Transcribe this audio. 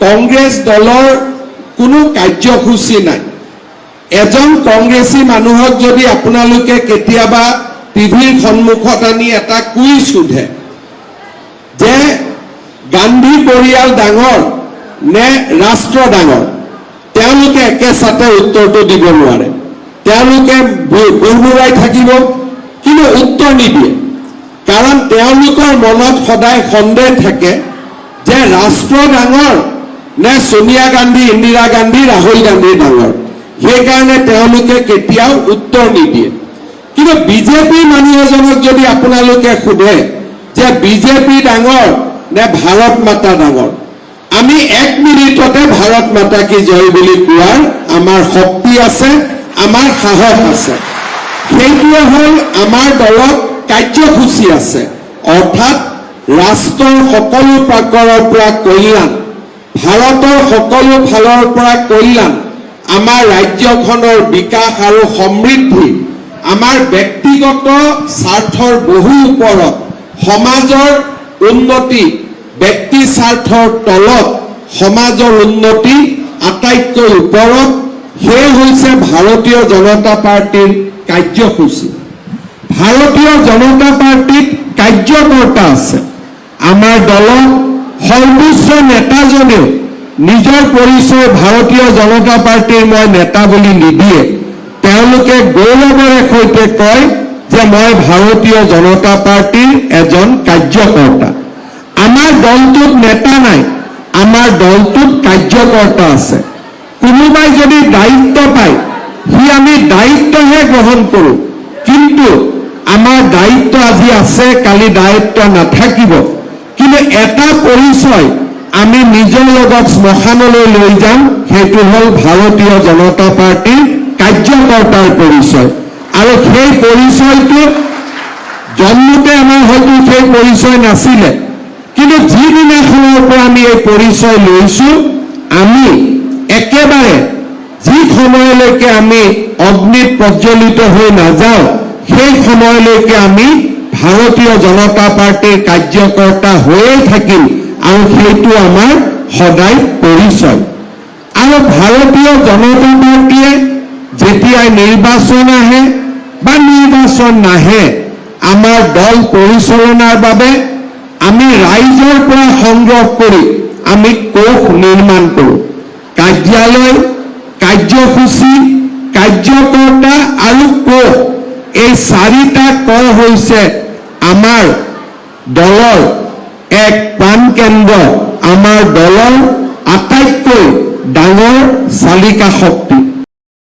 কংগ্ৰেছ দলৰ কোনো কাৰ্যসূচী নাই। এজন কংগ্ৰেছী মানুহক যদি আপোনালোকে কেতিয়াবা টিভিৰ সন্মুখত আনি এটা কুইজ সোধে যে গান্ধী পৰিয়াল ডাঙৰ নে ৰাষ্ট্ৰ ডাঙৰ, তেওঁলোকে একেচাতে উত্তৰটো দিব নোৱাৰে। তেওঁলোকে বুৰবুৰাই থাকিব, কিন্তু উত্তৰ নিদিয়ে। কাৰণ তেওঁলোকৰ মনত সদায় সন্দেহ থাকে যে ৰাষ্ট্ৰ ডাঙৰ নে সোনিয়া গান্ধী, ইন্দিৰা গান্ধী, ৰাহুল গান্ধী ডাঙৰ। সেইকাৰণে তেওঁলোকে কেতিয়াও উত্তৰ নিদিয়ে। কিন্তু বিজেপি মানুহ এজনক যদি আপোনালোকে সোধে যে বিজেপি ডাঙৰ নে ভাৰত মাতা ডাঙৰ, আমি 1 মিনিটতে ভাৰত মাতা কি জয় বুলি কোৱাৰ আমাৰ শক্তি আছে, আমাৰ সাহস আছে। সেইটোৱে হ'ল আমাৰ দলত কাৰ্যসূচী আছে, অৰ্থাৎ ৰাষ্ট্ৰৰ সকলো প্ৰাকাৰৰ পৰা কল্যাণ, ভাৰতৰ সকলো ফালৰ পৰা কল্যাণ, আমাৰ ৰাজ্যখনৰ বিকাশ আৰু সমৃদ্ধি, আমাৰ ব্যক্তিগত স্বাৰ্থৰ বহু ওপৰত সমাজৰ উন্নতি, ব্যক্তি স্বাৰ্থৰ তলত সমাজৰ উন্নতি আটাইতকৈ ওপৰত, সেই হৈছে ভাৰতীয় জনতা পাৰ্টিৰ কাৰ্যসূচী। ভাৰতীয় জনতা পাৰ্টিত কাৰ্যকৰ্তা আছে। আমাৰ দলৰ সৰ্বোচ্চ নেতাজনেও নিজৰ পৰিচয় ভাৰতীয় জনতা পাৰ্টিৰ মই নেতা বুলি নিদিয়ে। তেওঁলোকে গৌৰৱেৰে সৈতে কয় যে মই ভাৰতীয় জনতা পাৰ্টিৰ এজন কাৰ্যকৰ্তা। আমাৰ দলটোত নেতা নাই, আমাৰ দলটোত কাৰ্যকৰ্তা আছে। কোনোবাই যদি দায়িত্ব পায়, সি আমি দায়িত্বহে গ্ৰহণ কৰোঁ, কিন্তু আমাৰ দায়িত্ব আজি আছে, কালি দায়িত্ব নাথাকিব। কিন্তু এটা পৰিচয় আমি নিজৰ লগত শ্মশানলৈ লৈ যাম, সেইটো হ'ল ভাৰতীয় জনতা পাৰ্টিৰ কাৰ্যকৰ্তাৰ পৰিচয়। আৰু সেই পৰিচয়টো জন্মতে আমাৰ হয়তো সেই পৰিচয় নাছিলে, কিন্তু যিদিনাখনৰ পৰা আমি এই পৰিচয় লৈছোঁ, আমি একেবাৰে যি সময়লৈকে আমি অগ্নিত প্ৰজ্বলিত হৈ নাযাওঁ, সেই সময়লৈকে আমি ভাৰতীয় জনতা পাৰ্টিৰ কাৰ্যকৰ্তা হৈয়ে থাকিম, আৰু সেইটো আমাৰ সদায় পৰিচয়। আৰু ভাৰতীয় জনতা পাৰ্টিয়ে যেতিয়াই নিৰ্বাচন আহে বা নিৰ্বাচন নাহে, আমাৰ দল পৰিচালনাৰ বাবে আমি ৰাইজৰ পৰা সংগ্ৰহ কৰি আমি কোষ নিৰ্মাণ কৰোঁ। কাৰ্যালয়, কাৰ্যসূচী, কাৰ্যকৰ্তা আৰু কোষ, এই 4টা ক হৈছে আমাৰ দলৰ এক প্ৰাণকেন্দ্ৰ, আমাৰ দলৰ আটাইতকৈ ডাঙৰ চালিকা শক্তি।